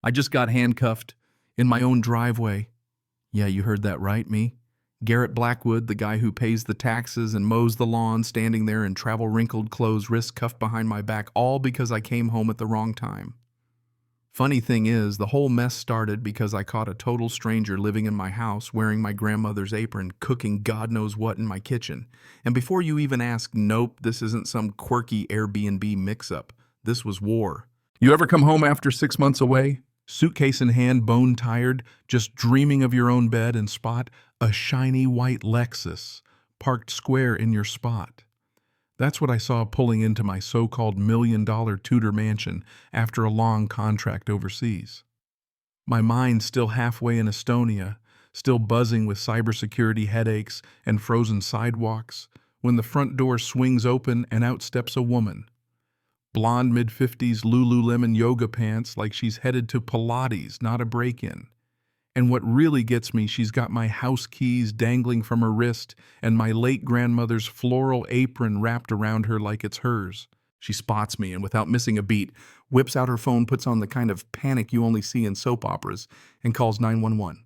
I just got handcuffed in my own driveway. Yeah, you heard that right, me. Garrett Blackwood, the guy who pays the taxes and mows the lawn, standing there in travel-wrinkled clothes, wrists cuffed behind my back, all because I came home at the wrong time. Funny thing is, the whole mess started because I caught a total stranger living in my house wearing my grandmother's apron, cooking God knows what in my kitchen. And before you even ask, nope, this isn't some quirky Airbnb mix-up. This was war. You ever come home after 6 months away? Suitcase in hand, bone tired, just dreaming of your own bed and spot a shiny white Lexus parked square in your spot. That's what I saw pulling into my so-called $1 million Tudor mansion after a long contract overseas. My mind still halfway in Estonia, still buzzing with cybersecurity headaches and frozen sidewalks, when the front door swings open and out steps a woman. Blonde mid-50s Lululemon yoga pants like she's headed to Pilates, not a break-in. And what really gets me, she's got my house keys dangling from her wrist and my late grandmother's floral apron wrapped around her like it's hers. She spots me and without missing a beat, whips out her phone, puts on the kind of panic you only see in soap operas, and calls 911.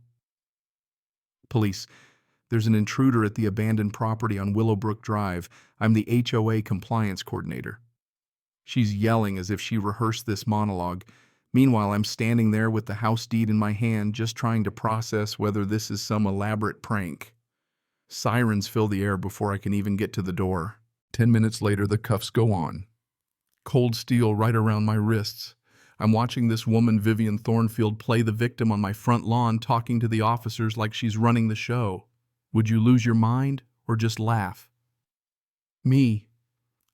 Police. There's an intruder at the abandoned property on Willowbrook Drive. I'm the HOA compliance coordinator. She's yelling as if she rehearsed this monologue. Meanwhile, I'm standing there with the house deed in my hand, just trying to process whether this is some elaborate prank. Sirens fill the air before I can even get to the door. 10 minutes later, the cuffs go on. Cold steel right around my wrists. I'm watching this woman, Vivian Thornfield, play the victim on my front lawn, talking to the officers like she's running the show. Would you lose your mind or just laugh? Me.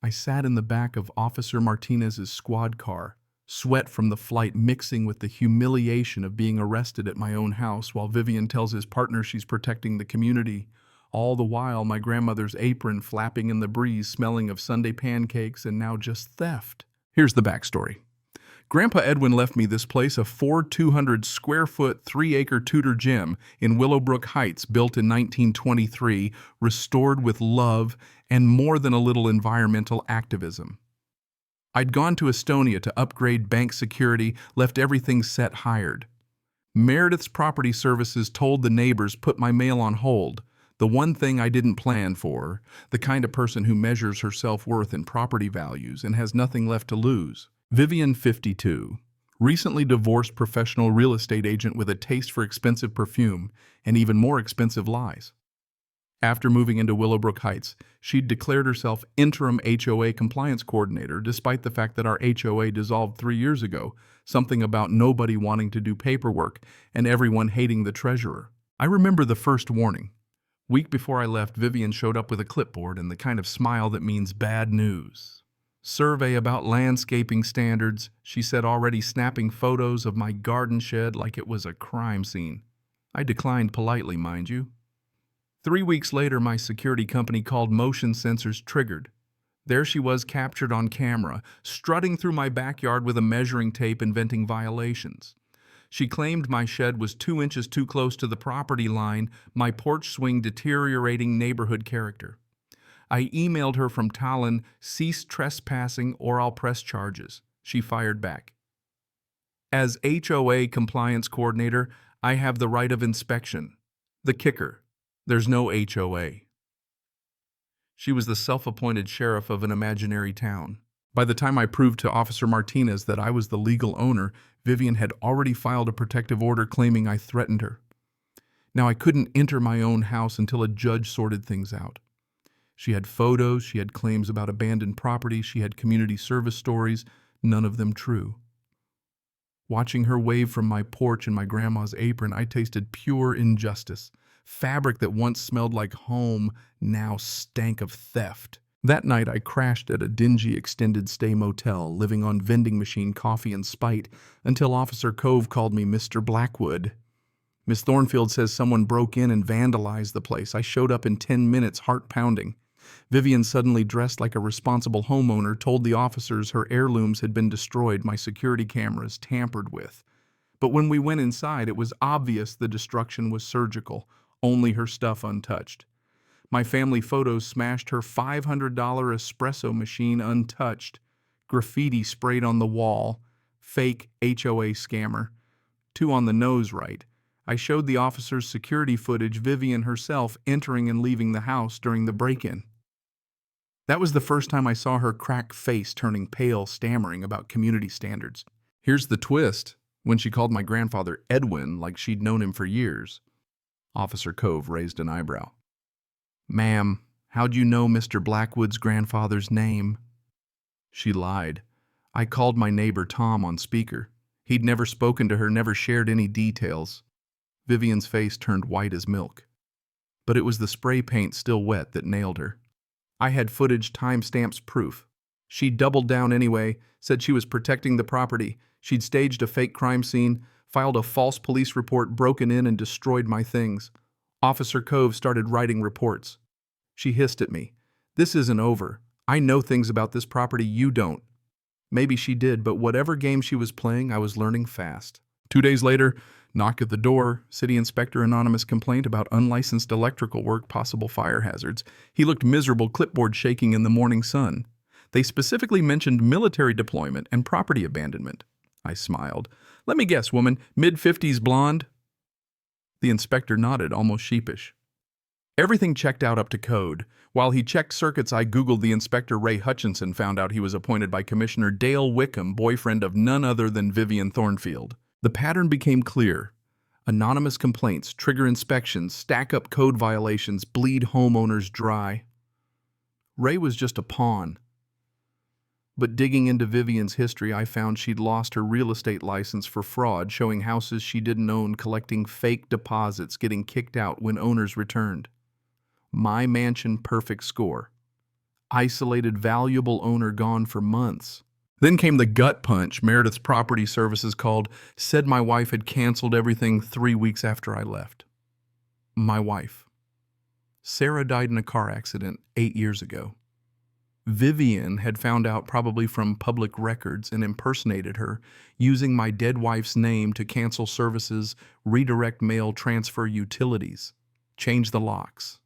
I sat in the back of Officer Martinez's squad car, sweat from the flight mixing with the humiliation of being arrested at my own house while Vivian tells his partner she's protecting the community. All the while, my grandmother's apron flapping in the breeze, smelling of Sunday pancakes and now just theft. Here's the backstory. Grandpa Edwin left me this place, a 200-square-foot, 3-acre Tudor gym in Willowbrook Heights, built in 1923, restored with love and more than a little environmental activism. I'd gone to Estonia to upgrade bank security, left everything set hired. Meredith's property services told the neighbors put my mail on hold, the one thing I didn't plan for, the kind of person who measures her self-worth in property values and has nothing left to lose. Vivian, 52, recently divorced professional real estate agent with a taste for expensive perfume and even more expensive lies. After moving into Willowbrook Heights, she'd declared herself interim HOA compliance coordinator despite the fact that our HOA dissolved 3 years ago, something about nobody wanting to do paperwork and everyone hating the treasurer. I remember the first warning. Week before I left, Vivian showed up with a clipboard and the kind of smile that means bad news. Survey about landscaping standards, she said, already snapping photos of my garden shed like it was a crime scene. I declined politely, mind you. 3 weeks later, my security company called motion sensors triggered. There she was, captured on camera, strutting through my backyard with a measuring tape inventing violations. She claimed my shed was 2 inches too close to the property line, my porch swing deteriorating neighborhood character. I emailed her from Tallinn, cease trespassing or I'll press charges. She fired back. As HOA compliance coordinator, I have the right of inspection. The kicker. There's no HOA. She was the self-appointed sheriff of an imaginary town. By the time I proved to Officer Martinez that I was the legal owner, Vivian had already filed a protective order claiming I threatened her. Now I couldn't enter my own house until a judge sorted things out. She had photos, she had claims about abandoned property, she had community service stories, none of them true. Watching her wave from my porch in my grandma's apron, I tasted pure injustice. Fabric that once smelled like home now stank of theft. That night I crashed at a dingy extended stay motel, living on vending machine coffee and spite, until Officer Cove called me Mr. Blackwood. Miss Thornfield says someone broke in and vandalized the place. I showed up in 10 minutes, heart pounding. Vivian, suddenly dressed like a responsible homeowner, told the officers her heirlooms had been destroyed, my security cameras tampered with. But when we went inside, it was obvious the destruction was surgical, only her stuff untouched. My family photos smashed her $500 espresso machine untouched, graffiti sprayed on the wall, fake HOA scammer. too on the nose right. I showed the officers security footage Vivian herself entering and leaving the house during the break-in. That was the first time I saw her cracked face turning pale, stammering about community standards. Here's the twist. When she called my grandfather Edwin like she'd known him for years, Officer Cove raised an eyebrow. "Ma'am, how'd you know Mr. Blackwood's grandfather's name?" She lied. I called my neighbor Tom on speaker. He'd never spoken to her, never shared any details. Vivian's face turned white as milk. But it was the spray paint still wet that nailed her. I had footage, timestamps, proof. She doubled down anyway, said she was protecting the property. She'd staged a fake crime scene, filed a false police report, broken in and destroyed my things. Officer Cove started writing reports. She hissed at me. "This isn't over. I know things about this property you don't." Maybe she did, but whatever game she was playing, I was learning fast. 2 days later, knock at the door, city inspector, anonymous complaint about unlicensed electrical work, possible fire hazards. He looked miserable, clipboard shaking in the morning sun. They specifically mentioned military deployment and property abandonment. I smiled. "Let me guess, woman, mid-50s blonde?" The inspector nodded, almost sheepish. Everything checked out up to code. While he checked circuits, I Googled the inspector. Ray Hutchinson, found out he was appointed by Commissioner Dale Wickham, boyfriend of none other than Vivian Thornfield. The pattern became clear. Anonymous complaints, trigger inspections, stack up code violations, bleed homeowners dry. Ray was just a pawn. But digging into Vivian's history, I found she'd lost her real estate license for fraud, showing houses she didn't own, collecting fake deposits, getting kicked out when owners returned. My mansion perfect score. Isolated valuable owner gone for months. Then came the gut punch Meredith's Property Services called, said my wife had canceled everything 3 weeks after I left. My wife. Sarah died in a car accident 8 years ago. Vivian had found out, probably from public records, and impersonated her, using my dead wife's name to cancel services, redirect mail, transfer utilities, change the locks.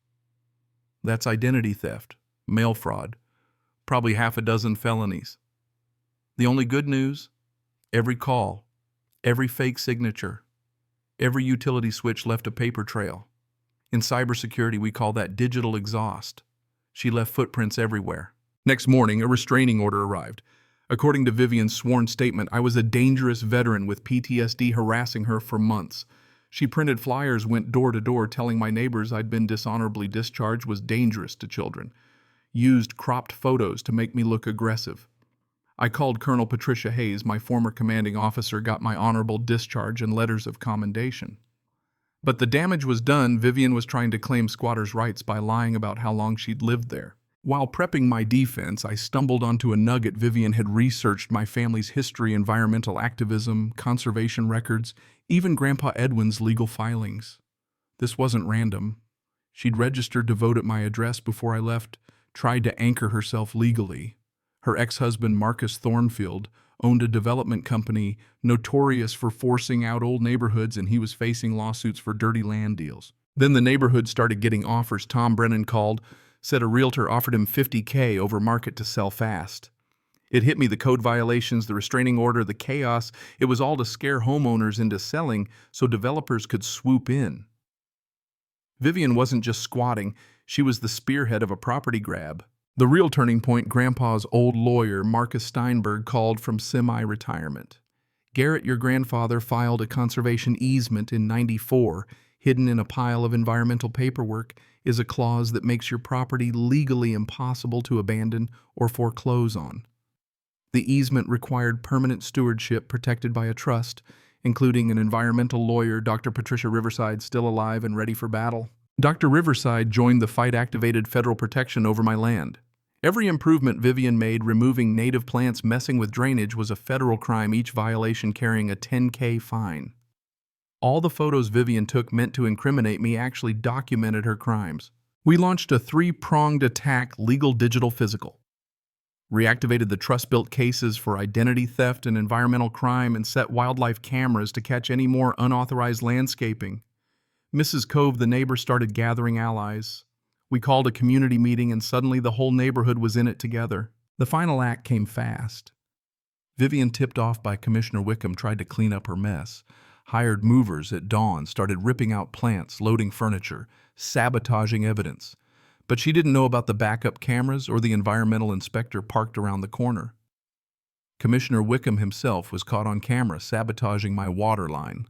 That's identity theft, mail fraud, probably 6 felonies. The only good news? Every call, every fake signature, every utility switch left a paper trail. In cybersecurity, we call that digital exhaust. She left footprints everywhere. Next morning, a restraining order arrived. According to Vivian's sworn statement, I was a dangerous veteran with PTSD harassing her for months. She printed flyers, went door to door, telling my neighbors I'd been dishonorably discharged, was dangerous to children. Used cropped photos to make me look aggressive. I called Colonel Patricia Hayes, my former commanding officer, got my honorable discharge and letters of commendation. But the damage was done. Vivian was trying to claim squatters' rights by lying about how long she'd lived there. While prepping my defense, I stumbled onto a nugget. Vivian had researched my family's history, environmental activism, conservation records, even Grandpa Edwin's legal filings. This wasn't random. She'd registered to vote at my address before I left, tried to anchor herself legally. Her ex-husband, Marcus Thornfield, owned a development company notorious for forcing out old neighborhoods, and he was facing lawsuits for dirty land deals. Then the neighborhood started getting offers. Tom Brennan called, said a realtor offered him $50K over market to sell fast. It hit me, the code violations, the restraining order, the chaos. It was all to scare homeowners into selling so developers could swoop in. Vivian wasn't just squatting, she was the spearhead of a property grab. The real turning point, Grandpa's old lawyer, Marcus Steinberg, called from semi-retirement. "Garrett, your grandfather filed a conservation easement in '94. Hidden in a pile of environmental paperwork is a clause that makes your property legally impossible to abandon or foreclose on. The easement required permanent stewardship protected by a trust, including an environmental lawyer, Dr. Patricia Riverside, still alive and ready for battle. Dr. Riverside joined the fight, activated federal protection over my land. Every improvement Vivian made, removing native plants, messing with drainage, was a federal crime, each violation carrying a $10K fine. All the photos Vivian took meant to incriminate me actually documented her crimes. We launched a 3-pronged attack: legal, digital, physical. Reactivated the trust-built cases for identity theft and environmental crime, and set wildlife cameras to catch any more unauthorized landscaping. Mrs. Cove, the neighbor, started gathering allies. We called a community meeting, and suddenly the whole neighborhood was in it together. The final act came fast. Vivian, tipped off by Commissioner Wickham, tried to clean up her mess, Hired movers at dawn started ripping out plants, loading furniture, sabotaging evidence. But she didn't know about the backup cameras or the environmental inspector parked around the corner. Commissioner Wickham himself was caught on camera sabotaging my water line.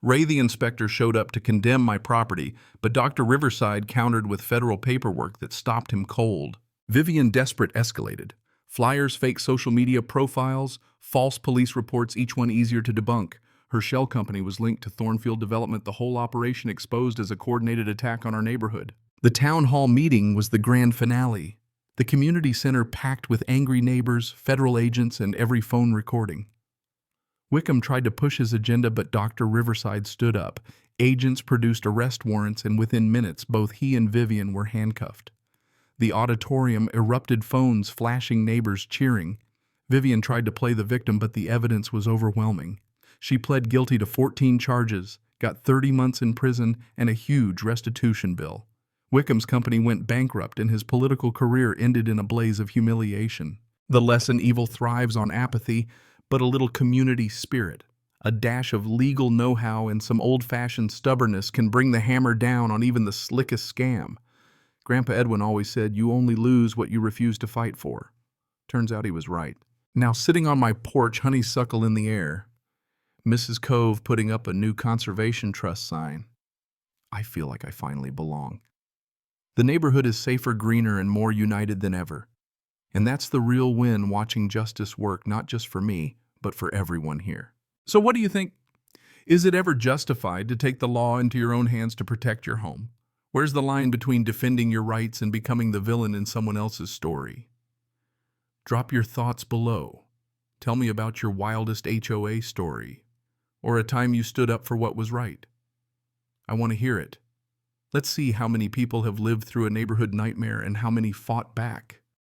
Ray the inspector showed up to condemn my property, but Dr. Riverside countered with federal paperwork that stopped him cold. Vivian desperate escalated. Flyers, fake social media profiles, false police reports, each one easier to debunk. Her shell company was linked to Thornfield Development, the whole operation exposed as a coordinated attack on our neighborhood. The town hall meeting was the grand finale. The community center packed with angry neighbors, federal agents, and every phone recording. Wickham tried to push his agenda, but Dr. Riverside stood up. Agents produced arrest warrants, and within minutes, both he and Vivian were handcuffed. The auditorium erupted, phones flashing, neighbors cheering. Vivian tried to play the victim, but the evidence was overwhelming. She pled guilty to 14 charges, got 30 months in prison, and a huge restitution bill. Wickham's company went bankrupt, and his political career ended in a blaze of humiliation. The lesson: evil thrives on apathy, but a little community spirit, a dash of legal know-how, and some old-fashioned stubbornness can bring the hammer down on even the slickest scam. Grandpa Edwin always said, "You only lose what you refuse to fight for." Turns out he was right. Now, sitting on my porch, honeysuckle in the air, Mrs. Cove putting up a new conservation trust sign, I feel like I finally belong. The neighborhood is safer, greener, and more united than ever. And that's the real win, watching justice work, not just for me, but for everyone here. So what do you think? Is it ever justified to take the law into your own hands to protect your home? Where's the line between defending your rights and becoming the villain in someone else's story? Drop your thoughts below. Tell me about your wildest HOA story, or a time you stood up for what was right. I want to hear it. Let's see how many people have lived through a neighborhood nightmare and how many fought back.